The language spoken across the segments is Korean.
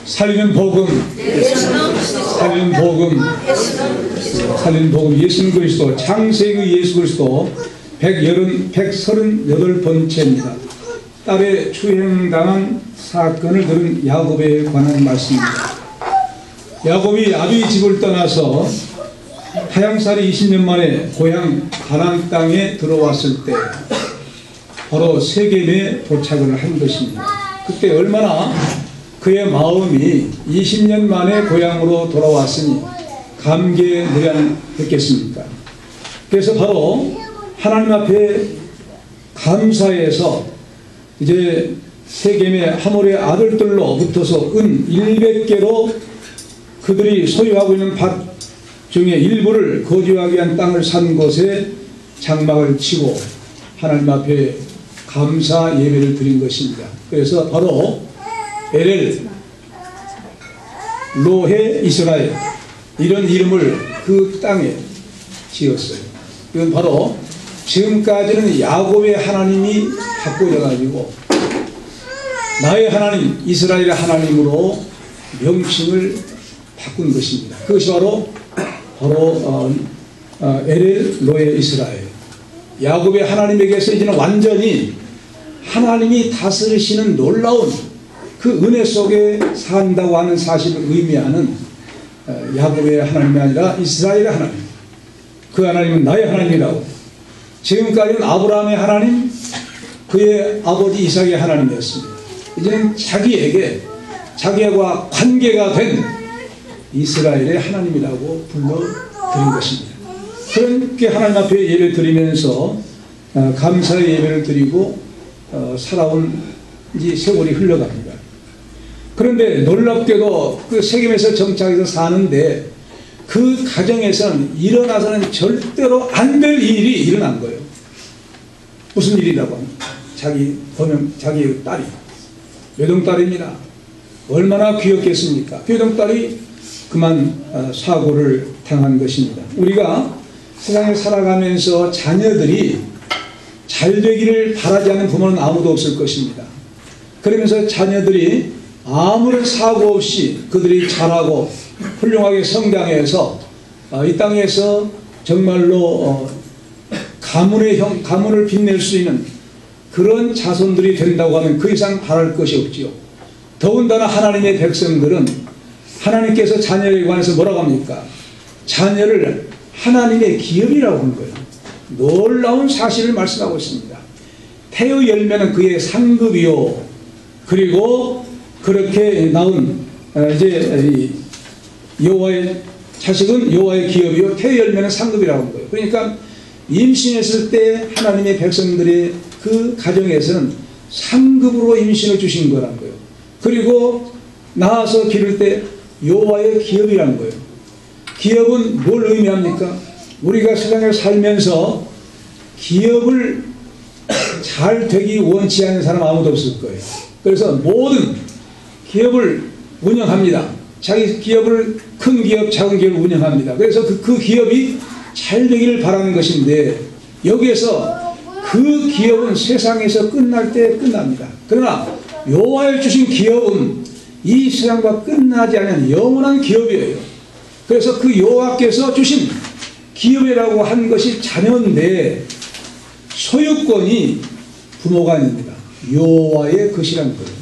살리는 복음, 살리는 복음, 살리는 복음. 예수 그리스도, 창세기 예수 그리스도 138번째입니다. 딸의 추행당한 사건을 들은 야곱에 관한 말씀입니다. 야곱이 아비의 집을 떠나서 타향살이 20년 만에 고향 가나안 땅에 들어왔을 때 바로 세겜에 도착을 한 것입니다. 그때 얼마나 그의 마음이 20년 만에 고향으로 돌아왔으니 감개무량했겠습니까? 그래서 바로 하나님 앞에 감사해서 이제 세겜의 하몰의 아들들로부터서 은 100개로 그들이 소유하고 있는 밭 중에 일부를 거주하기 위한 땅을 산 곳에 장막을 치고 하나님 앞에 감사 예배를 드린 것입니다. 그래서 바로 에렐 로헤 이스라엘 이런 이름을 그 땅에 지었어요. 이건 바로 지금까지는 야곱의 하나님이 바꿔져가지고 나의 하나님 이스라엘의 하나님으로 명칭을 바꾼 것입니다. 그것이 바로 에렐 로헤 이스라엘. 야곱의 하나님에게서 이제는 완전히 하나님이 다스리시는 놀라운 그 은혜 속에 산다고 하는 사실을 의미하는 야곱의 하나님이 아니라 이스라엘의 하나님. 그 하나님은 나의 하나님이라고. 지금까지는 아브라함의 하나님, 그의 아버지 이삭의 하나님이었습니다. 이제는 자기와 관계가 된 이스라엘의 하나님이라고 불러드린 것입니다. 그렇게 하나님 앞에 예배를 드리면서 감사의 예배를 드리고 살아온 이 세월이 흘러갑니다. 그런데 놀랍게도 그 세겜에서 정착해서 사는데 그 가정에서는 일어나서는 절대로 안 될 일이 일어난 거예요. 무슨 일이라고 합니까? 자기 딸이 외동딸입니다. 얼마나 귀엽겠습니까? 외동딸이 그만 사고를 당한 것입니다. 우리가 세상에 살아가면서 자녀들이 잘 되기를 바라지 않는 부모는 아무도 없을 것입니다. 그러면서 자녀들이 아무런 사고 없이 그들이 잘하고 훌륭하게 성장해서 이 땅에서 정말로 가문을 빛낼 수 있는 그런 자손들이 된다고 하면 그 이상 바랄 것이 없지요. 더군다나 하나님의 백성들은 하나님께서 자녀에 관해서 뭐라고 합니까? 자녀를 하나님의 기업이라고 하는 거예요. 놀라운 사실을 말씀하고 있습니다. 태의 열매는 그의 상급이요. 그리고 그렇게 낳은 이제 여호와의 자식은 여호와의 기업이요. 태의 열매는 상급이라고 하는 거예요. 그러니까 임신했을 때 하나님의 백성들의 그 가정에서는 상급으로 임신을 주신 거라는 거예요. 그리고 낳아서 기를 때 여호와의 기업이라는 거예요. 기업은 뭘 의미합니까? 우리가 세상에 살면서 기업을 잘 되기 원치 않는 사람 아무도 없을 거예요. 그래서 모든 기업을 운영합니다. 자기 기업을 큰 기업, 작은 기업을 운영합니다. 그래서 그 기업이 잘 되기를 바라는 것인데 여기에서 그 기업은 세상에서 끝날 때 끝납니다. 그러나 여호와의 주신 기업은 이 세상과 끝나지 않는 영원한 기업이에요. 그래서 그 여호와께서 주신 기업이라고 한 것이 자녀인데 소유권이 부모가 아닙니다. 여호와의 것이라는 거예요.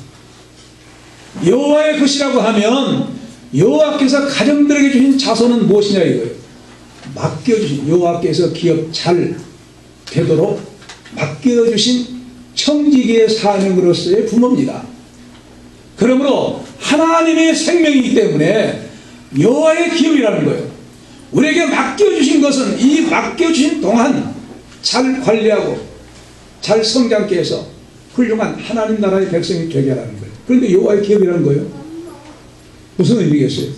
여호와의 것이라고 하면 여호와께서 가정들에게 주신 자손은 무엇이냐 이거예요. 맡겨주신 여호와께서 기업 잘 되도록 맡겨주신 청지기의 사명으로서의 부모입니다. 그러므로 하나님의 생명이기 때문에 여호와의 기업이라는 거예요. 우리에게 맡겨주신 것은 이 맡겨주신 동안 잘 관리하고 잘 성장케 해서 훌륭한 하나님 나라의 백성이 되게 하라는 거예요. 그런데 여호와의 기업이라는 거예요. 무슨 의미겠어요?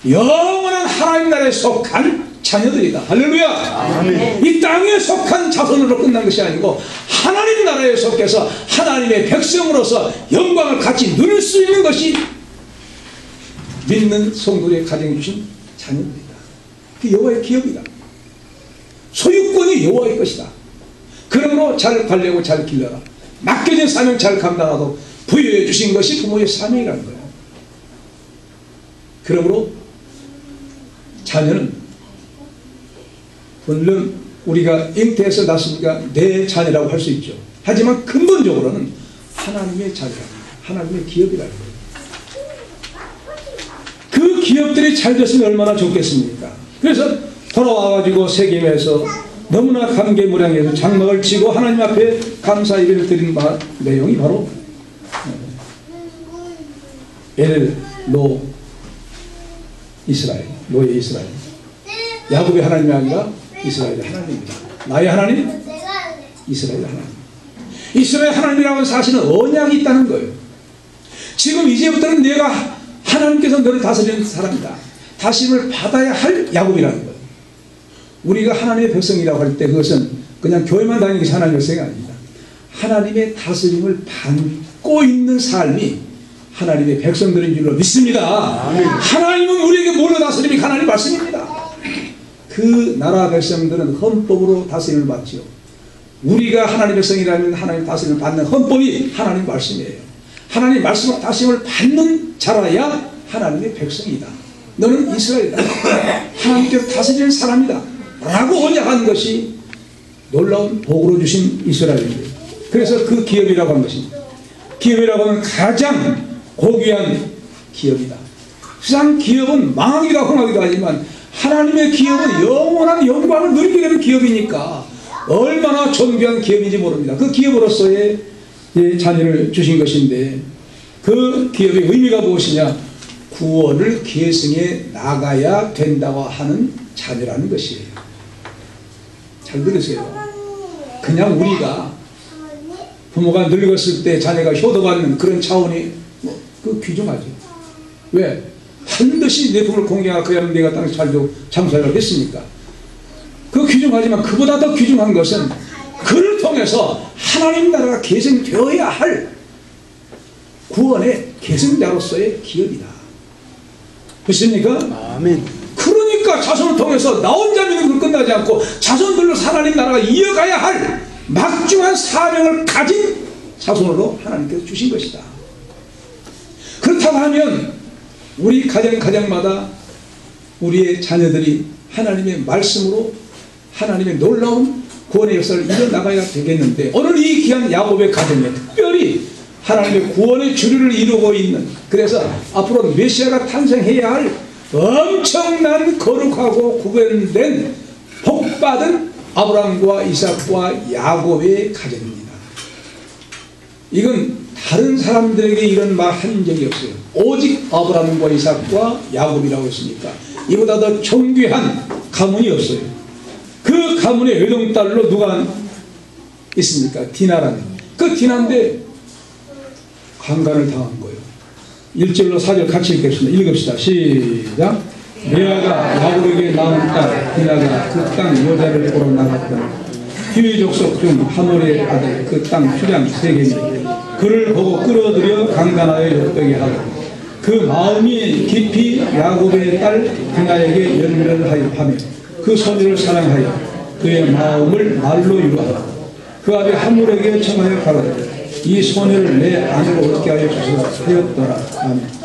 영원한 하나님 나라에 속한 자녀들이다. 할렐루야. 아멘. 이 땅에 속한 자손으로 끝난 것이 아니고 하나님 나라에 속해서 하나님의 백성으로서 영광을 같이 누릴 수 있는 것이 믿는 성도의 가정해 주신 자녀들이다. 그 여호와의 기업이다. 소유권이 여호와의 것이다. 그러므로 잘 관리하고 잘 길러라. 맡겨진 사명 잘 감당하고 부여해 주신 것이 부모의 사명이라는 거예요. 그러므로 자녀는 물론 우리가 잉태해서 낳습니까? 내 자녀라고 할 수 있죠. 하지만 근본적으로는 하나님의 자녀랍니다. 하나님의 기업이라는 거예요. 그 기업들이 잘 됐으면 얼마나 좋겠습니까? 그래서 돌아와가지고 세겜에서 너무나 감개무량해서 장막을 치고 하나님 앞에 감사 예배를 드린 내용이 바로 노 이스라엘, 노예 이스라엘. 야곱의 하나님이 아니라 이스라엘의 하나님입니다. 나의 하나님, 이스라엘의 하나님. 이스라엘 하나님이라는 사실은 언약이 있다는 거예요. 지금 이제부터는 내가 하나님께서 너를 다스리는 사람이다. 다스림을 받아야 할 야곱이라는 거예요. 우리가 하나님의 백성이라고 할 때 그것은 그냥 교회만 다니는 것이 하나님의 백성이 아닙니다. 하나님의 다스림을 받고 있는 삶이 하나님의 백성들인 줄로 믿습니다. 아멘. 하나님은 우리에게 뭘로 다스림이 하나님 말씀입니다. 그 나라 백성들은 헌법으로 다스림을 받지요. 우리가 하나님의 백성이라면 하나님 다스림을 받는 헌법이 하나님 말씀이에요. 하나님 말씀으로 다스림을 받는 자라야 하나님의 백성이다. 너는 이스라엘이다. 하나님께서 다스리는 사람이다. 라고 언약한 것이 놀라운 복으로 주신 이스라엘입니다. 그래서 그 기업이라고 하는 것입니다. 기업이라고 하는 가장 고귀한 기업이다. 세상 기업은 망하기도 흥하기도 하지만 하나님의 기업은 영원한 영광을 누리게 되는 기업이니까 얼마나 존귀한 기업인지 모릅니다. 그 기업으로서의 자녀를 주신 것인데 그 기업의 의미가 무엇이냐? 구원을 계승해 나가야 된다고 하는 자녀라는 것이에요. 잘 들으세요. 그냥 우리가 부모가 늙었을 때 자녀가 효도받는 그런 차원이 그 귀중하죠. 왜? 반드시 내 부모를 공경하고 그야말로 내가 땅에서 살도 장사를 했으니까. 그 귀중하지만 그보다 더 귀중한 것은 그를 통해서 하나님 나라가 계승되어야 할 구원의 계승자로서의 기업이다. 그렇습니까? 아멘. 그러니까 자손을 통해서 나 혼자 믿는 걸 끝나지 않고 자손들로 하나님 나라가 이어가야 할 막중한 사명을 가진 자손으로 하나님께서 주신 것이다. 그렇다고 하면 우리 가정마다 우리의 자녀들이 하나님의 말씀으로 하나님의 놀라운 구원의 역사를 이뤄나가야 되겠는데 오늘 이 귀한 야곱의 가정에 특별히 하나님의 구원의 주류를 이루고 있는, 그래서 앞으로 메시아가 탄생해야 할 엄청난 거룩하고 구별된 복받은 아브라함과 이삭과 야곱의 가정입니다. 이건 다른 사람들에게 이런 말 한 적이 없어요. 오직 아브라함과 이삭과 야곱이라고 했으니까 이보다 더 존귀한 가문이 없어요. 그 가문의 외동딸로 누가 있습니까? 디나라는. 그 디나인데 강간을 당한 거예요. 1절로 4절 같이 읽겠습니다. 읽읍시다. 시작. 레아가 야곱에게 낳은 딸 디나가 그 땅 여자를 보러 나갔더니 히위 족속 중 하몰의 아들 그 땅 수량 세겜이 그를 보고 끌어들여 강간하여 엿되게 하고 그 마음이 깊이 야곱의 딸 디나에게 연결을 하며 그 소녀를 사랑하여 그의 마음을 말로 이루하고 그 아비 하몰에게 청하여 가로되 이 소녀를 내 아내로 얻게 하여 주소서 하였더라.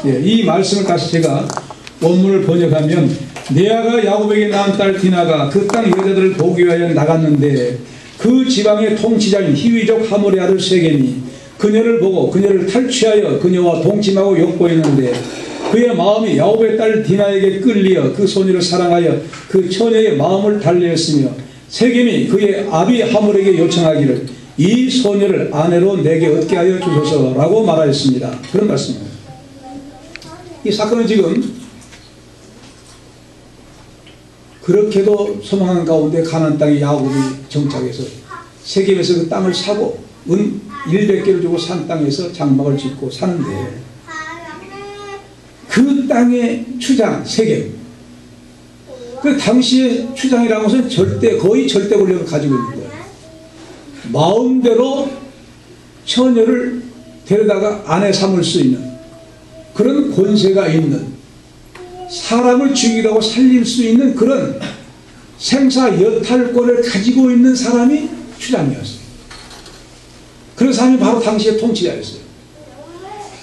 예, 이 말씀을 다시 제가 원문을 번역하면 레아가 야곱에게 낳은 딸 디나가 그 땅 여자들을 보기 위하여 나갔는데 그 지방의 통치자인 히위족 하몰의 아들 세겜이 그녀를 보고 그녀를 탈취하여 그녀와 동침하고 욕보였는데 그의 마음이 야곱의 딸 디나에게 끌리어 그 소녀를 사랑하여 그 처녀의 마음을 달래었으며 세겜이 그의 아비 하몰에게 요청하기를 이 소녀를 아내로 내게 얻게 하여 주소서라고 말하였습니다. 그런 말씀입니다. 이 사건은 지금 그렇게도 소망하는 가운데 가나안 땅에 야곱이 정착해서 세겜에서 그 땅을 사고 은 100개를 주고 산 땅에서 장막을 짓고 사는데 그 땅의 추장 세겜, 그 당시의 추장이라는 것은 거의 절대 권력을 가지고 있는 거예요. 마음대로 처녀를 데려다가 아내 삼을 수 있는 그런 권세가 있는, 사람을 죽이고 하고 살릴 수 있는 그런 생사여탈권을 가지고 있는 사람이 추장이었어요. 그런 사람이 바로 당시의 통치자였어요.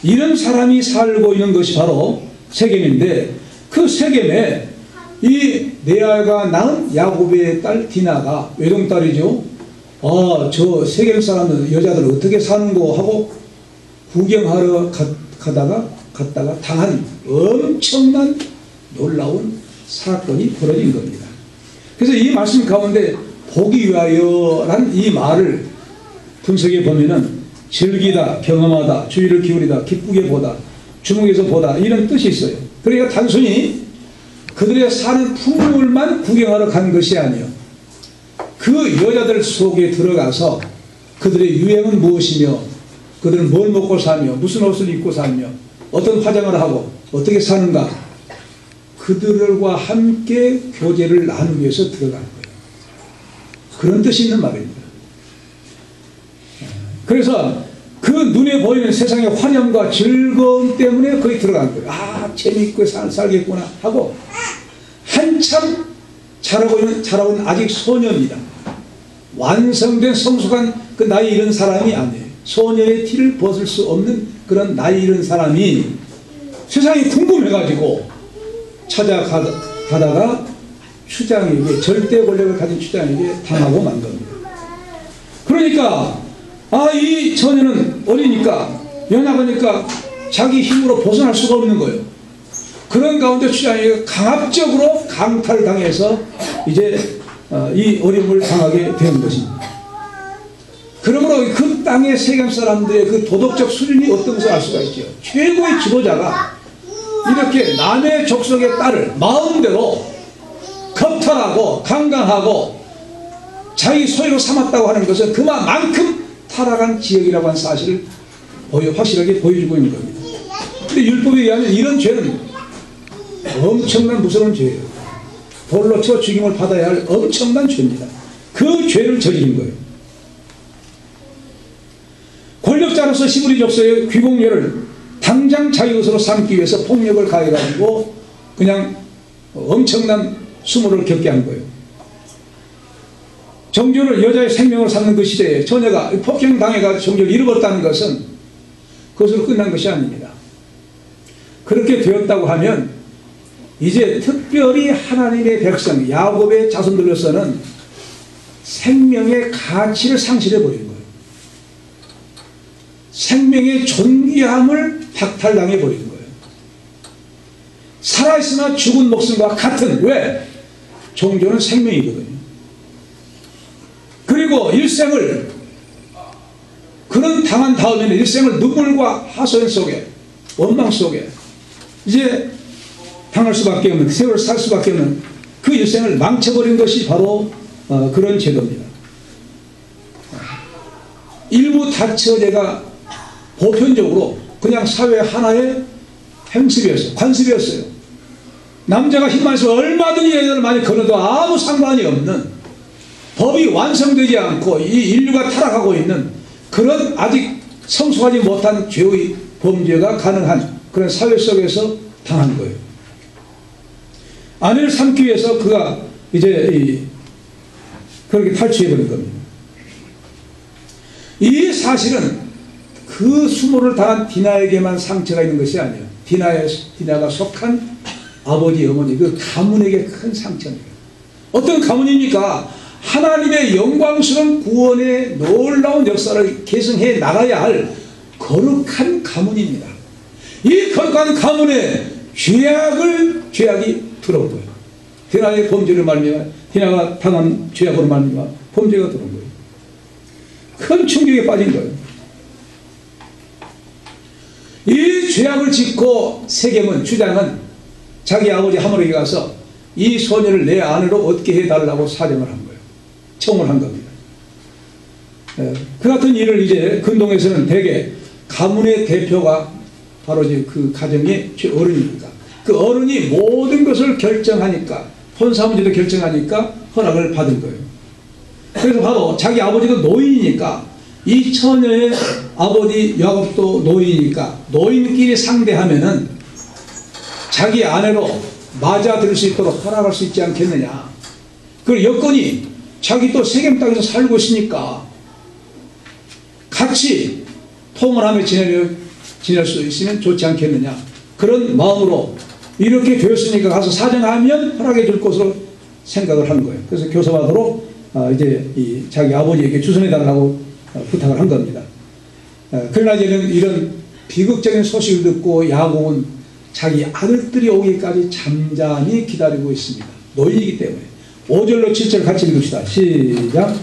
이런 사람이 살고 있는 것이 바로 세겜인데 그 세겜에 이 레아가 낳은 야곱의 딸 디나가 외동딸이죠. 저 세겜 사람들 여자들 어떻게 사는 거 하고 구경하러 갔다가 당한 엄청난 놀라운 사건이 벌어진 겁니다. 그래서 이 말씀 가운데 보기 위하여란 이 말을 분석해 보면은 즐기다, 경험하다, 주의를 기울이다, 기쁘게 보다, 주목해서 보다 이런 뜻이 있어요. 그러니까 단순히 그들의 사는 풍물만 구경하러 간 것이 아니에요. 그 여자들 속에 들어가서 그들의 유행은 무엇이며 그들은 뭘 먹고 사며 무슨 옷을 입고 사며 어떤 화장을 하고 어떻게 사는가 그들과 함께 교제를 나누기 위해서 들어간 거예요. 그런 뜻이 있는 말입니다. 그래서 그 눈에 보이는 세상의 환영과 즐거움 때문에 거기 들어간 거예요. 재미있고 살겠구나 하고 한참 자라고 있는 아직 소녀입니다. 완성된 성숙한 그 나이 이른 사람이 아니에요. 소녀의 티를 벗을 수 없는 그런 나이 이른 사람이 세상이 궁금해가지고 찾아가다가 추장에게 절대 권력을 가진 추장에게 당하고 만 겁니다. 그러니까 이 처녀는 어리니까 연약하니까 자기 힘으로 벗어날 수가 없는 거예요. 그런 가운데 추장에게 강압적으로 강탈당해서 이제 이 어려움을 당하게 된 것입니다. 그러므로 그 땅의 세겜 사람들의 그 도덕적 수준이 어떤 것을 알 수가 있죠. 최고의 지도자가 이렇게 남의 족속의 딸을 마음대로 겁탈하고 강간하고 자기 소유로 삼았다고 하는 것은 그만큼 타락한 지역이라고 하는 사실을 확실하게 보여주고 있는 겁니다. 그런데 율법에 의하면 이런 죄는 엄청난 무서운 죄예요. 돌로 쳐 죽임을 받아야 할 엄청난 죄입니다. 그 죄를 저지른 거예요. 권력자로서 시부리 족속의 귀공녀를 당장 자기 것으로 삼기 위해서 폭력을 가해가지고 그냥 엄청난 수모를 겪게 한 거예요. 정조를 여자의 생명을 삼는 그 시대에 처녀가 폭행당해가지고 정조를 잃어버렸다는 것은 그것으로 끝난 것이 아닙니다. 그렇게 되었다고 하면 이제 특별히 하나님의 백성 야곱의 자손들로서는 생명의 가치를 상실해버린 거예요. 생명의 존귀함을 박탈당해버린 거예요. 살아있으나 죽은 목숨과 같은, 왜? 종교는 생명이거든요. 그리고 일생을 그런 당한 다음에는 일생을 눈물과 하소연 속에 원망 속에 이제 당할 수밖에 없는 세월을 살 수밖에 없는 그 일생을 망쳐버린 것이 바로 그런 제도입니다. 일부 다처제가 보편적으로 그냥 사회 하나의 행습이었어요. 관습이었어요. 남자가 힘만 있어 얼마든지 여자를 많이 걸어도 아무 상관이 없는 법이 완성되지 않고 이 인류가 타락하고 있는 그런 아직 성숙하지 못한 죄의 범죄가 가능한 그런 사회 속에서 당한 거예요. 아내를 삼기 위해서 그가 이제 그렇게 탈취해버린 겁니다. 이 사실은 그 수모를 당한 디나에게만 상처가 있는 것이 아니에요. 디나가 속한 아버지, 어머니, 그 가문에게 큰 상처입니다. 어떤 가문입니까? 하나님의 영광스러운 구원의 놀라운 역사를 계승해 나가야 할 거룩한 가문입니다. 이 거룩한 가문에 죄악이 들어온 거예요. 디나의 범죄를 말미암아 디나가 당한 죄악으로 말미암아 범죄가 들어온 거예요. 큰 충격에 빠진 거예요. 이 죄악을 짓고 세겜은 주장은 자기 아버지 하모에게 가서 이 소녀를 내 아내로 얻게 해달라고 사정을 한 거예요. 청을 한 겁니다. 그 같은 일을 이제 근동에서는 대개 가문의 대표가 바로 이제 그 가정의 어른이니까 그 어른이 모든 것을 결정하니까 혼사 문제도 결정하니까 허락을 받은 거예요. 그래서 바로 자기 아버지도 노인이니까 이 처녀의 아버지 야곱도 노인이니까 노인끼리 상대하면은 자기 아내로 맞아들일 수 있도록 허락할 수 있지 않겠느냐. 그 여건이 자기 또 세겜 땅에서 살고 있으니까 같이 통을 하며 지낼 수 있으면 좋지 않겠느냐. 그런 마음으로 이렇게 되었으니까 가서 사정하면 허락해 줄 것으로 생각을 한 거예요. 그래서 교섭하도록 이제 자기 아버지에게 주선해 달라고 부탁을 한 겁니다. 그러나 이제는 이런 비극적인 소식을 듣고 야곱은 자기 아들들이 오기까지 잠잠히 기다리고 있습니다. 노인이기 때문에. 5절로 7절 같이 읽읍시다. 시작.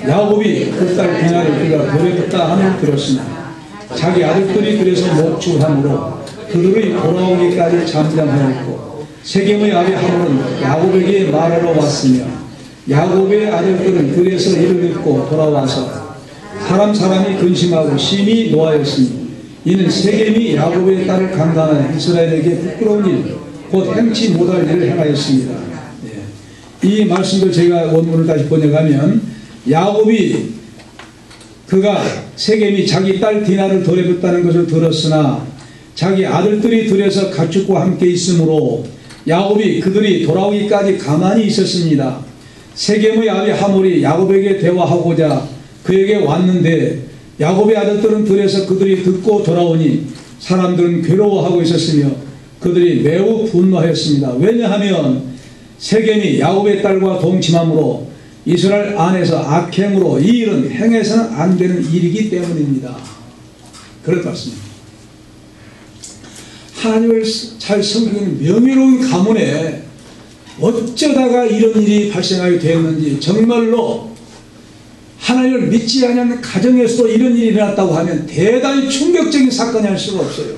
야곱이 그 딸 디나를 그가 노래했다 함을 들었으나 자기 아들들이 그래서 목축함으로 그들의 돌아오기까지 잠잠하였고 세겜의 아비 하몰은 야곱에게 말하러 왔으며 야곱의 아들들은 그래서 이를 듣고 돌아와서 사람이 근심하고 심히 노하였으니 이는 세겜이 야곱의 딸을 강간하여 이스라엘에게 부끄러운 일 곧 행치 못할 일을 행하였습니다. 이 말씀도 제가 원문을 다시 번역하면 야곱이 그가 세겜이 자기 딸 디나를 돌려줬다는 것을 들었으나 자기 아들들이 들에서 가축과 함께 있으므로 야곱이 그들이 돌아오기까지 가만히 있었습니다. 세겜의 아비 하몰이 야곱에게 대화하고자 그에게 왔는데 야곱의 아들들은 들에서 그들이 듣고 돌아오니 사람들은 괴로워하고 있었으며 그들이 매우 분노하였습니다. 왜냐하면 세겜이 야곱의 딸과 동침함으로 이스라엘 안에서 악행으로 이 일은 행해서는 안 되는 일이기 때문입니다. 그럴 것 같습니다. 하나님을 잘 섬기는 명예로운 가문에 어쩌다가 이런 일이 발생하게 되었는지 정말로 하나님을 믿지 않는 가정에서도 이런 일이 일어났다고 하면 대단히 충격적인 사건이 할 수가 없어요.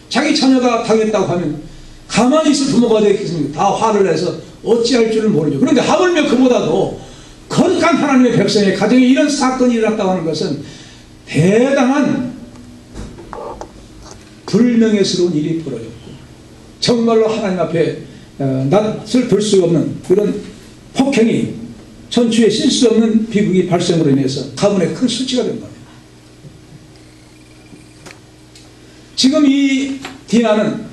자기 자녀가 당했다고 하면 가만히 있을 부모가 되겠습니까? 다 화를 내서 어찌할 줄을 모르죠. 그런데 하물며 그보다도 거룩한 하나님의 백성의 가정에 이런 사건이 일어났다고 하는 것은 대단한 불명예스러운 일이 벌어졌고 정말로 하나님 앞에 낯을 들 수 없는 그런 폭행이 천추에 쉴 수 없는 비극이 발생으로 인해서 가문에 큰 수치가 된 거예요. 지금 이 디나는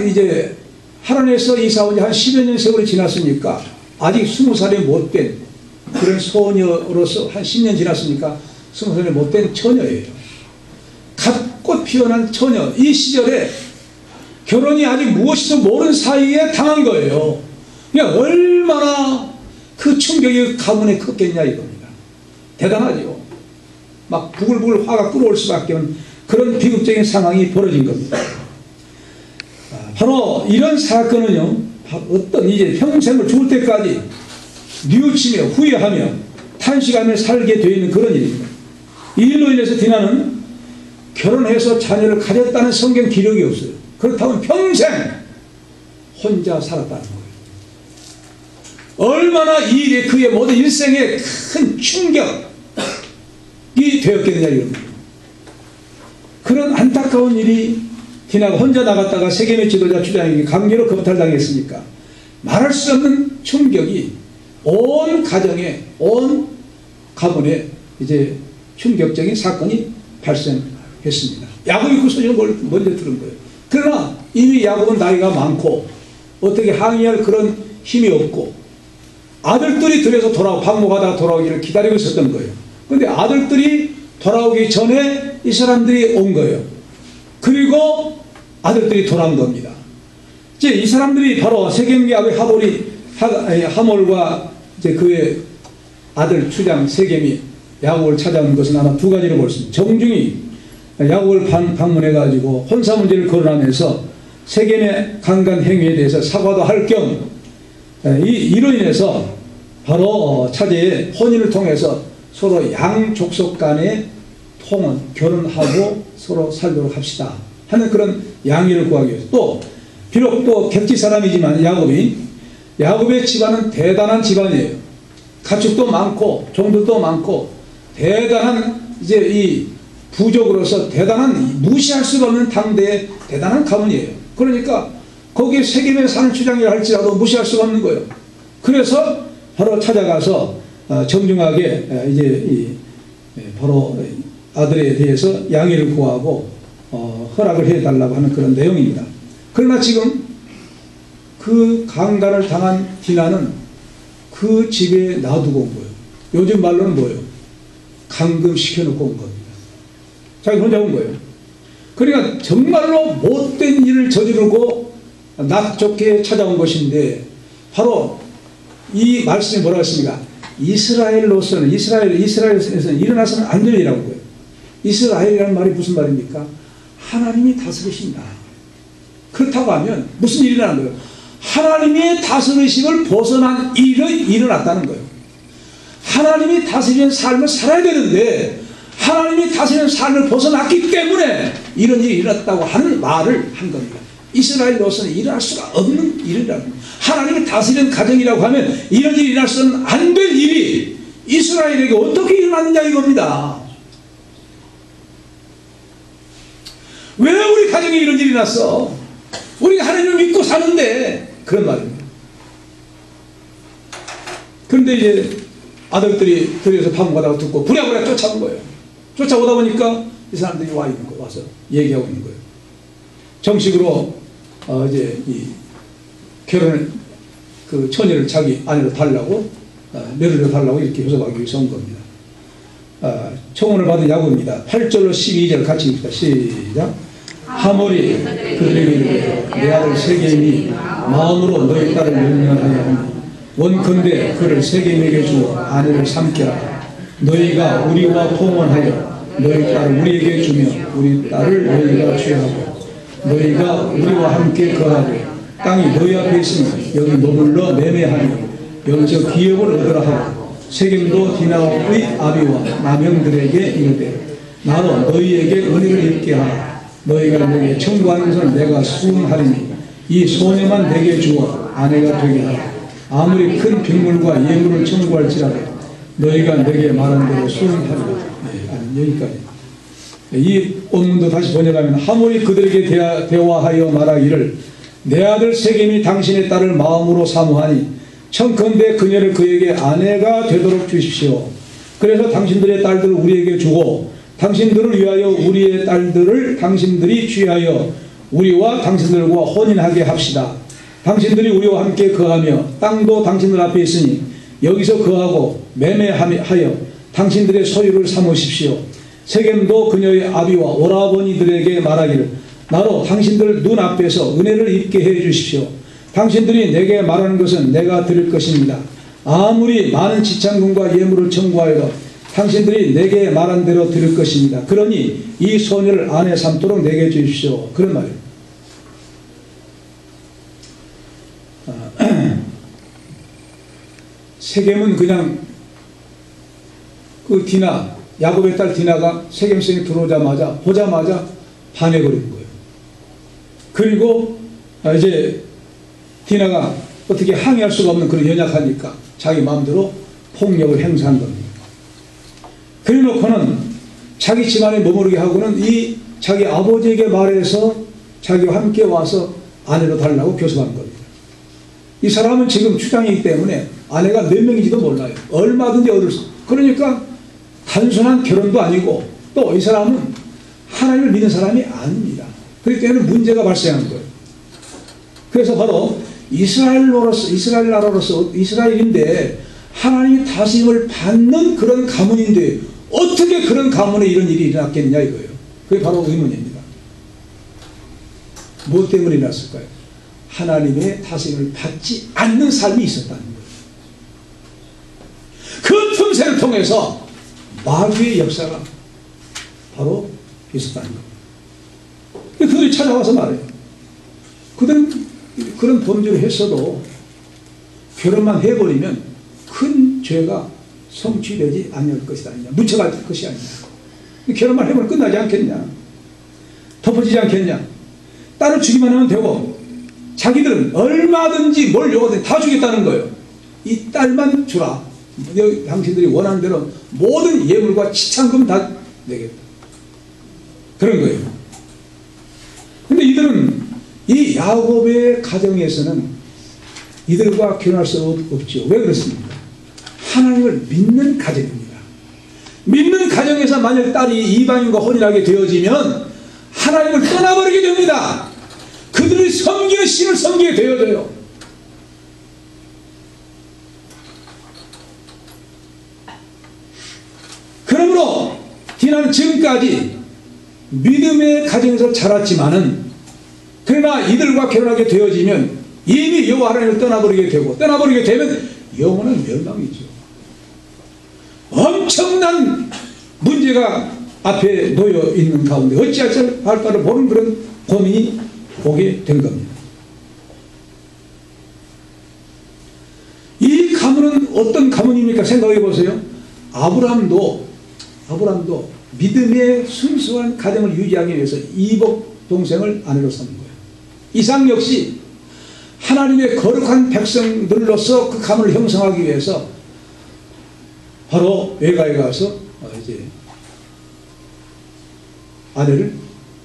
이제 하란에서 이사 온 지 한 10여 년 세월이 지났으니까 아직 20살이 못된 그런 소녀로서 한 10년 지났으니까 20살이 못된 처녀예요. 갓꽃 피어난 처녀. 이 시절에 결혼이 아직 무엇이도 모르는 사이에 당한 거예요. 그러니까 얼마나 그 충격이 가문에 컸겠냐 이겁니다. 대단하죠. 막 부글부글 화가 끓어올 수밖에 없는 그런 비극적인 상황이 벌어진 겁니다. 바로 이런 사건은요, 어떤 이제 평생을 죽을 때까지 뉘우치며 후회하며 탄식하며 살게 되어 있는 그런 일입니다. 이 일로 인해서 디나는 결혼해서 자녀를 가졌다는 성경 기록이 없어요. 그렇다면 평생 혼자 살았다는 거예요. 얼마나 이 일이 그의 모든 일생에 큰 충격이 되었겠느냐 이겁니다. 그런 안타까운 일이 디나가 혼자 나갔다가 세겜의 지도자 주장에게 강제로 겁탈당했으니까 말할 수 없는 충격이 온 가정에 온 가문에 이제 충격적인 사건이 발생했습니다. 야곱이 그 소식을 먼저 들은 거예요. 그러나 이미 야곱은 나이가 많고 어떻게 항의할 그런 힘이 없고 아들들이 들에서 방목하다가 돌아오기를 기다리고 있었던 거예요. 그런데 아들들이 돌아오기 전에 이 사람들이 온 거예요. 그리고 아들들이 돌아온 겁니다. 이제 이 사람들이 바로 세겜의 아비 하몰과 이제 그의 아들 추장 세겜이 야곱을 찾아온 것은 아마 두 가지로 볼 수 있습니다. 정중히 야곱을 방문해가지고 혼사 문제를 거론하면서 세겜의 강간 행위에 대해서 사과도 할 겸 이로 인해서 바로 차제의 혼인을 통해서 서로 양족속 간의 통은 결혼하고 서로 살도록 합시다 하는 그런 양해를 구하기 위해서 또 비록 또 객지 사람이지만 야곱의 집안은 대단한 집안이에요. 가축도 많고 종들도 많고 대단한 이제 이 부족으로서 대단한 무시할 수가 없는 당대의 대단한 가문이에요. 그러니까 거기에 세겜에 사는 추장이라 할지라도 무시할 수가 없는 거예요. 그래서 바로 찾아가서 정중하게 이제 바로 아들에 대해서 양해를 구하고 허락을 해달라고 하는 그런 내용입니다. 그러나 지금 그 강간을 당한 디나는 그 집에 놔두고 온 거예요. 요즘 말로는 뭐예요? 감금시켜놓고 온 겁니다. 자기 혼자 온 거예요. 그러니까 정말로 못된 일을 저지르고 낙좋게 찾아온 것인데, 바로 이 말씀이 뭐라고 했습니까? 이스라엘에서는 일어나서는 안 될 일이라고요. 이스라엘이라는 말이 무슨 말입니까? 하나님이 다스리신다. 그렇다고 하면 무슨 일이 일어난 거예요? 하나님의 다스리심을 벗어난 일이 일어났다는 거예요. 하나님이 다스리는 삶을 살아야 되는데 하나님이 다스리는 삶을 벗어났기 때문에 이런 일이 일어났다고 하는 말을 한 겁니다. 이스라엘로서는 일어날 수가 없는 일이라는 겁니다. 하나님이 다스리는 가정이라고 하면 이런 일이 일어나서는 안 될 일이 이스라엘에게 어떻게 일어났느냐 이겁니다. 왜 우리 가정에 이런 일이 났어? 우리가 하나님을 믿고 사는데, 그런 말입니다. 그런데 이제 아들들이 들에서 방문하다가 듣고 부랴부랴 쫓아온 거예요. 쫓아오다 보니까 이 사람들이 와 있는 거예요. 와서 얘기하고 있는 거예요. 정식으로 이제 이 결혼을, 그 처녀를 자기 아내로 달라고, 며느리로 달라고 이렇게 교섭하기 위해서 온 겁니다. 청혼을 받은 야곱입니다. 8절로 12절 같이 읽읍시다. 시작. 하몰이 그들에게 이르되 내 아들 세겜이 마음으로 너희 딸을 연명하여 하니 원컨대 그를 세겜에게 주어 아내를 삼켜라. 너희가 우리와 통혼하여 너희 딸을 우리에게 주며 우리 딸을 너희가 취하고 너희가 우리와 함께 거하고 땅이 너희 앞에 있으니 여기 머물러 매매하며 여기서 기업을 얻으라 하고 세겜도 디나의 아비와 남형들에게 이르되 나로 너희에게 은혜를 입게 하라. 너희가 내게 청구하는 것은 내가 수응하리니 이 소녀만 내게 주어 아내가 되게 하라. 아무리 큰 빈물과 예물을 청구할지라도 너희가 내게 말한 대로 수응하리라. 여기까지. 이 본문도 다시 번역하면 하몰이 그들에게 대화하여 말하기를 내 아들 세겜이 당신의 딸을 마음으로 사모하니 청컨대 그녀를 그에게 아내가 되도록 주십시오. 그래서 당신들의 딸들을 우리에게 주고 당신들을 위하여 우리의 딸들을 당신들이 취하여 우리와 당신들과 혼인하게 합시다. 당신들이 우리와 함께 거하며 땅도 당신들 앞에 있으니 여기서 거하고 매매하여 당신들의 소유를 삼으십시오. 세겜도 그녀의 아비와 오라버니들에게 말하기를 나로 당신들 눈앞에서 은혜를 입게 해 주십시오. 당신들이 내게 말하는 것은 내가 드릴 것입니다. 아무리 많은 지참금과 예물을 청구하여도 당신들이 내게 말한 대로 드릴 것입니다. 그러니 이 소녀를 아내 삼도록 내게 주십시오. 그런 말이에요. 세겜은 그냥 그 디나, 야곱의 딸 디나가 세겜성에 들어오자마자 보자마자 반해버린 거예요. 그리고 이제 디나가 어떻게 항의할 수가 없는 그런 연약하니까 자기 마음대로 폭력을 행사한 겁니다. 그래놓고는 자기 집안에 머무르게 하고는 이 자기 아버지에게 말해서 자기와 함께 와서 아내로 달라고 교섭한 겁니다. 이 사람은 지금 추장이기 때문에 아내가 몇 명인지도 몰라요. 얼마든지 얻을 수. 그러니까 단순한 결혼도 아니고 또 이 사람은 하나님을 믿는 사람이 아닙니다. 그렇기 때문에 문제가 발생한 거예요. 그래서 바로 이스라엘 나라로서 이스라엘인데 하나님의 다스림을 받는 그런 가문인데 어떻게 그런 가문에 이런 일이 일어났겠냐 이거예요. 그게 바로 의문입니다. 무엇 때문에 일어났을까요? 하나님의 다스림을 받지 않는 삶이 있었다는 거예요. 그 틈새를 통해서 마귀의 역사가 바로 있었다는 거예요. 그들이 찾아와서 말해요. 그들은 그런 범죄를 했어도 결혼만 해버리면 큰 죄가 성취되지 않을 것이다. 묻혀갈 것이 아니냐. 결혼만 해보면 끝나지 않겠냐. 덮어지지 않겠냐. 딸을 주기만 하면 되고 자기들은 얼마든지 뭘 요구하든 다 주겠다는 거예요. 이 딸만 주라. 당신들이 원하는 대로 모든 예물과 지참금 다 내겠다. 그런 거예요. 근데 이들은 이 야곱의 가정에서는 이들과 결혼할 수 없죠. 왜 그렇습니까? 하나님을 믿는 가정입니다. 믿는 가정에서 만약 딸이 이방인과 혼인하게 되어지면 하나님을 떠나버리게 됩니다. 그들이 섬기는 신을 섬기게 되어져요. 그러므로 디나는 지금까지 믿음의 가정에서 자랐지만은 그러나 이들과 결혼하게 되어지면 이미 여호와 하나님을 떠나버리게 되고 떠나버리게 되면 영원한 멸망이죠. 엄청난 문제가 앞에 놓여 있는 가운데 어찌할까를 모르는 그런 고민이 오게 된 겁니다. 이 가문은 어떤 가문입니까? 생각해 보세요. 아브라함도 믿음의 순수한 가정을 유지하기 위해서 이복 동생을 아내로 삼은 거예요. 이삭 역시 하나님의 거룩한 백성들로서 그 가문을 형성하기 위해서 바로 외가에 가서 이제 아내를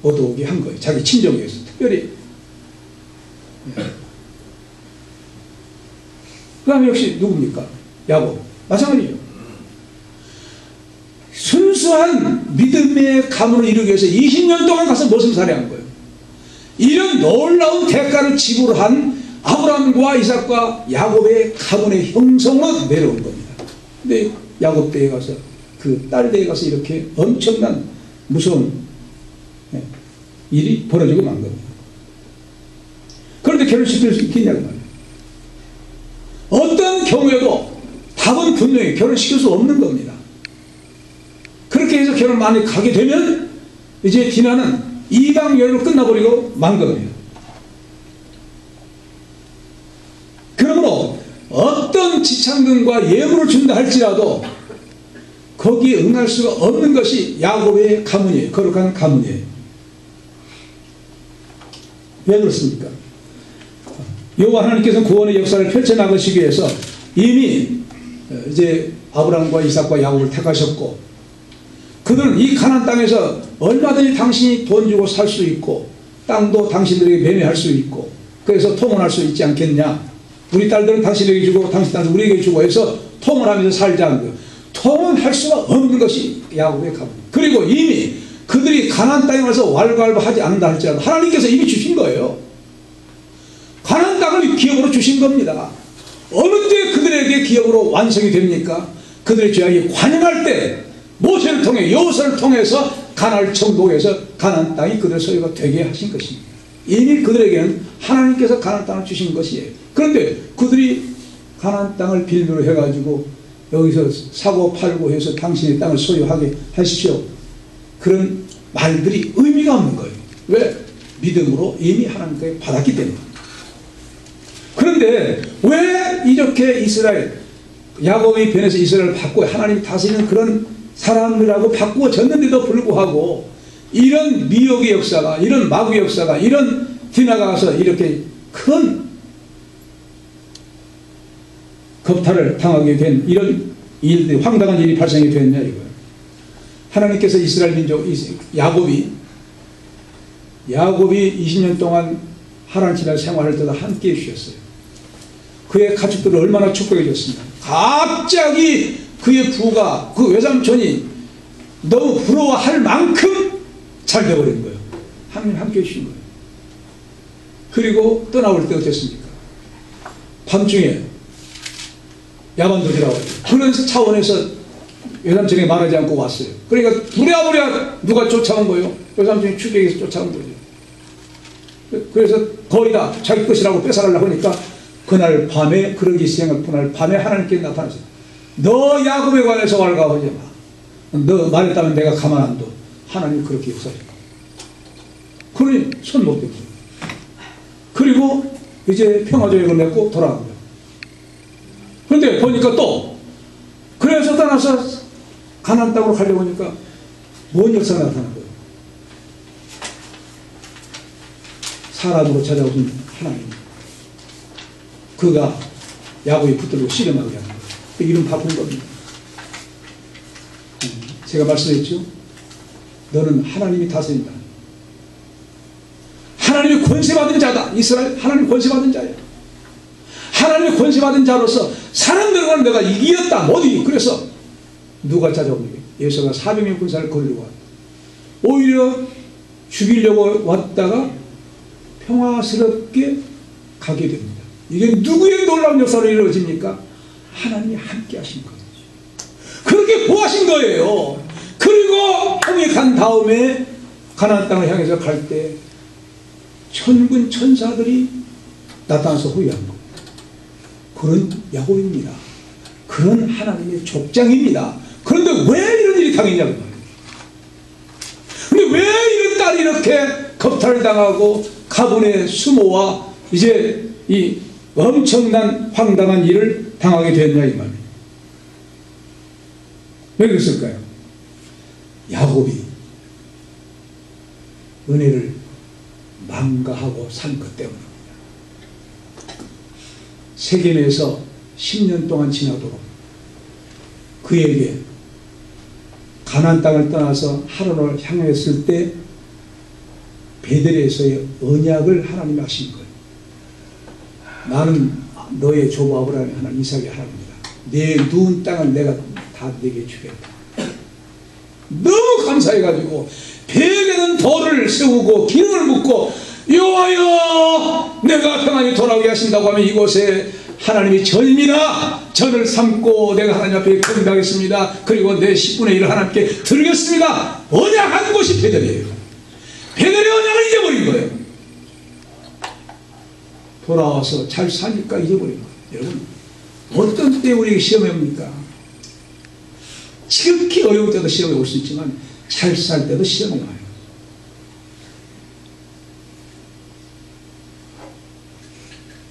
얻어오게 한 거예요. 자기 친정에 의해서 특별히. 그 다음에 역시 누굽니까? 야곱. 마찬가지죠. 순수한 믿음의 가문을 이루기 위해서 20년 동안 가서 머슴 살해한 거예요. 이런 놀라운 대가를 지불한 아브라함과 이삭과 야곱의 가문의 형성으로 내려온 겁니다. 근데 야곱 때에 가서 그 딸 때에 가서 이렇게 엄청난 무서운 일이 벌어지고 만 겁니다. 그런데 결혼시킬 수 있겠냐고 말이에요. 어떤 경우에도 답은 분명히 결혼시킬 수 없는 겁니다. 그렇게 해서 결혼 만에 가게 되면 이제 디나는 이방여인으로 끝나버리고 만 겁니다. 그러므로 어떤 지참금과 예물을 준다 할지라도 거기에 응할 수가 없는 것이 야곱의 가문이에요. 거룩한 가문이에요. 왜 그렇습니까? 여호와 하나님께서는 구원의 역사를 펼쳐나가시기 위해서 이미 이제 아브라함과 이삭과 야곱을 택하셨고 그들은 이 가나안 땅에서 얼마든지 당신이 돈 주고 살 수 있고 땅도 당신들에게 매매할 수 있고 그래서 통혼할 수 있지 않겠냐. 우리 딸들은 당신에게 주고 당신 딸은 우리에게 주고 해서 통혼하면서 살자는 거예요. 통혼할 수가 없는 것이 야곱의 가문. 그리고 이미 그들이 가나안 땅에 와서 왈가왈부하지 않는다 할지라도 하나님께서 이미 주신 거예요. 가나안 땅을 기업으로 주신 겁니다. 어느 때 그들에게 기업으로 완성이 됩니까? 그들의 죄악이 관영할 때 모세를 통해 여호수아를 통해서 가나안 정복해서 가나안 땅이 그들의 소유가 되게 하신 것입니다. 이미 그들에게는 하나님께서 가나안 땅을 주신 것이에요. 그런데 그들이 가나안 땅을 빌미로 해가지고 여기서 사고 팔고 해서 당신의 땅을 소유하게 하십시오. 그런 말들이 의미가 없는 거예요. 왜? 믿음으로 이미 하나님께 받았기 때문에. 그런데 왜 이렇게 야곱의 편에서 이스라엘을 바꾸어 하나님이 다스리는 그런 사람이라고 바꾸어졌는데도 불구하고 이런 미혹의 역사가, 이런 마귀의 역사가, 이런 디나가 가서 이렇게 큰 겁탈을 당하게 된 이런 일들이, 황당한 일이 발생이 됐냐 이거예요. 하나님께서 이스라엘 민족 야곱이 20년 동안 하나님 집에 생활할 때도 함께 해주셨어요. 그의 가족들을 얼마나 축복해 줬습니다. 갑자기 그의 부가, 그 외삼촌이 너무 부러워할 만큼 잘 되어버린 거예요. 하나님 함께 해주신 거예요. 그리고 떠나올 때 어땠습니까? 밤중에 야반도주라고 그런 차원에서 외삼촌에게 말하지 않고 왔어요. 그러니까 부랴부랴 누가 쫓아온 거예요? 외삼촌이 추격해서 쫓아온 거죠. 그래서 거의 다 자기 것이라고 뺏어가려고 하니까 그날 밤에, 그러기 시행한 그날 밤에 하나님께 나타나셨어요. 너 야곱에 관해서 왈가하지 마. 너 말했다면 내가 가만 안 둬. 하나님 그렇게 역사했다. 그러니 손 못 댔어요. 그리고 이제 평화조약을 맺고 돌아간 거예요. 그런데 보니까 또 그래서 떠나서 가나안 땅으로 가려고 하니까 뭔 역사가 나타난 거예요? 사람으로 찾아오신 하나님. 그가 야곱이 붙들고 씨름하게 하는 거예요. 이름 바꾼 겁니다. 제가 말씀했죠? 너는 하나님이 다스린다. 하나님이 권세받은 자다. 이스라엘 하나님 권세받은 자예요. 하나님이 권세받은 자로서 사람들과는 내가 이겼다. 못 이기. 그래서 누가 찾아옵니까? 예수가 400명 군사를 거르고 왔다. 오히려 죽이려고 왔다가 평화스럽게 가게 됩니다. 이게 누구의 놀라운 역사로 이루어집니까? 하나님이 함께 하신 거죠. 그렇게 보하신 거예요. 그리고 통역한 다음에 가나안 땅을 향해서 갈 때 천군 천사들이 나타나서 호위한 것. 그런 야곱입니다. 그런 하나님의 족장입니다. 그런데 왜 이런 일이 당했냐고 말이에요. 근데 왜 이런 딸이 이렇게 겁탈을 당하고 가문의 수모와 이제 이 엄청난 황당한 일을 당하게 됐냐 이 말이에요. 왜 그랬을까요? 야곱이 은혜를 망가하고 산 것 때문입니다. 세겜에서 10년 동안 지나도록 그에게 가나안 땅을 떠나서 하란을 향했을 때 베델에서의 언약을 하나님이 하신 거예요. 나는 너의 조부 아브라함의 하나님 이삭의 하나님이다. 내 누운 땅을 내가 다 네게 주겠다. 너무 감사해가지고 벽에는 돌을 세우고 기름을 붓고 여호와여 내가 평안히 돌아오게 하신다고 하면 이곳에 하나님이 전입니다. 전을 삼고 내가 하나님 앞에 경배하겠습니다. 그리고 내 10분의 1을 하나님께 드리겠습니다. 언약한 곳이 베델이에요. 베델의 언약을 잊어버린 거예요. 돌아와서 잘 사니까 잊어버린 거예요. 여러분 어떤 때 우리에게 시험이 옵니까? 지극히 어려울 때도 시험이 올 수 있지만 잘 살 때도 시험이 와요.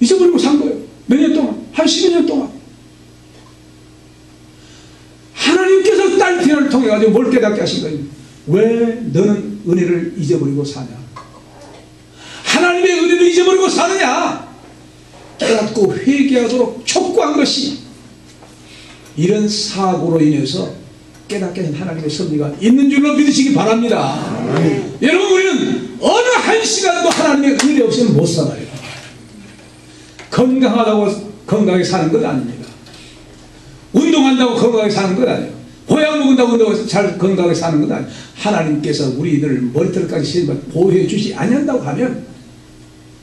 잊어버리고 산 거예요. 몇 년 동안? 한 12년 동안. 하나님께서 딸 디나를 통해 가지고 뭘 깨닫게 하신 거예요? 왜 너는 은혜를 잊어버리고 사냐? 하나님의 은혜를 잊어버리고 사느냐? 깨닫고 회개하도록 촉구한 것이 이런 사고로 인해서 깨닫게 된 하나님의 섭리가 있는 줄로 믿으시기 바랍니다. 여러분 우리는 어느 한 시간도 하나님의 은혜 없이는 못 살아요. 건강하다고 건강하게 사는 것 아닙니다. 운동한다고 건강하게 사는 것 아니에요. 보약 먹는다고 잘 건강하게 사는 것 아니에요. 하나님께서 우리들을 머리털까지 보호해 주지 아니한다고 하면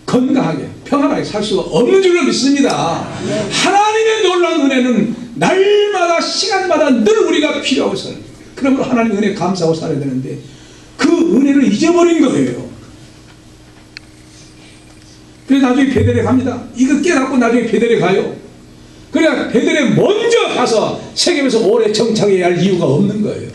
건강하게 평안하게 살 수가 없는 줄로 믿습니다. 하나님의 놀라운 은혜는 날마다 시간마다 늘 우리가 필요하고 살아요. 그러므로 하나님 은혜에 감사하고 살아야 되는데 그 은혜를 잊어버린 거예요. 그래서 나중에 베델에 갑니다. 이거 깨닫고 나중에 베델에 가요. 그래야 베델에 먼저 가서 세겜에서 오래 정착해야 할 이유가 없는 거예요.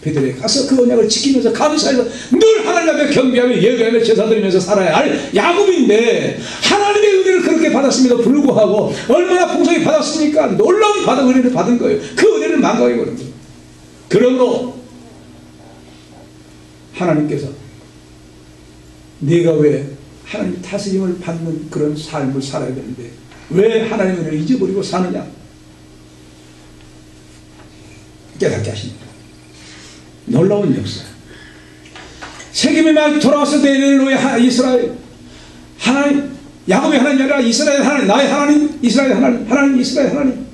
베델에 가서 그 언약을 지키면서 감사해서 늘 하나님 앞에 경배하며 예배하며 제사 드리면서 살아야 할 야곱인데 하나님의 은혜를 그렇게 받았음에도 불구하고 얼마나 풍성히 받았습니까? 놀라운 은혜를 받은 거예요. 그 은혜를 망가게 버린 거예요. 그러므로 하나님께서 네가 왜 하나님 다스림을 받는 그런 삶을 살아야 되는데 왜 하나님의 은혜를 잊어버리고 사느냐? 깨닫게 하십니다. 놀라운 역사. 세겜에 막 돌아왔을 때 너의 이스라엘 하나님, 야곱의 하나님이 아니라 이스라엘 하나님, 나의 하나님, 이스라엘 하나님, 하나님 이스라엘 하나님.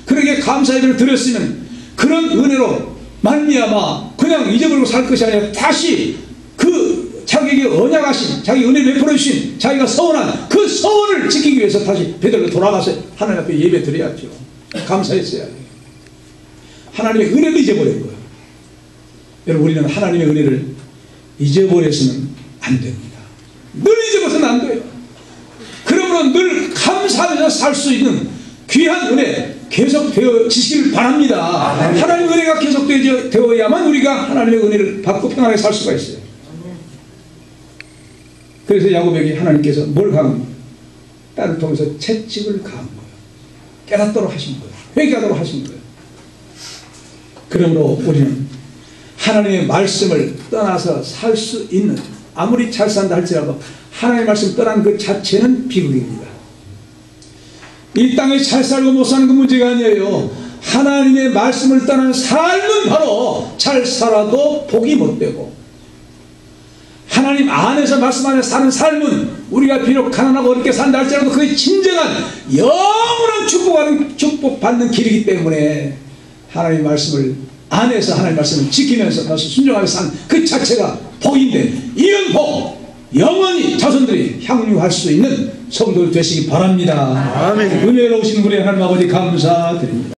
그러게 감사 예배를 드렸으면 그런 은혜로 말미암아 그냥 잊어버리고 살 것이 아니라 다시 그 자기에게 언약하신, 자기 은혜를 베풀어 주신, 자기가 서원한 그 서원을 지키기 위해서 다시 베들로 돌아가서 하나님 앞에 예배 드려야죠. 감사했어야 돼요. 하나님의 은혜도 잊어버린 거예요. 여러분 우리는 하나님의 은혜를 잊어버려서는 안 됩니다. 늘 잊어버려서는 안 돼요. 그러므로 늘 감사하면서 살 수 있는 귀한 은혜 계속되어지시길 바랍니다. 하나님의 은혜가 계속되어야만 우리가 하나님의 은혜를 받고 평안하게 살 수가 있어요. 그래서 야곱에게 하나님께서 뭘 가합니까? 딸을 통해서 채찍을 가한 거예요. 깨닫도록 하신 거예요. 회개하도록 하신 거예요. 그러므로 우리는 하나님의 말씀을 떠나서 살 수 있는, 아무리 잘 산다 할지라도 하나님의 말씀 떠난 그 자체는 비극입니다. 이 땅에 잘 살고 못 사는 건 문제가 아니에요. 하나님의 말씀을 떠난 삶은 바로 잘 살아도 복이 못 되고, 하나님 안에서 말씀 안에 사는 삶은 우리가 비록 가난하고 어렵게 산다 할지라도 그게 진정한 영원한 축복받는 길이기 때문에 하나님의 말씀을 안에서 하나님의 말씀을 지키면서 순종하며 사는 그 자체가 복인데, 이런 복 영원히 자손들이 향유할 수 있는 성도들 되시기 바랍니다. 아멘. 은혜로우신 우리 하나님 아버지 감사드립니다.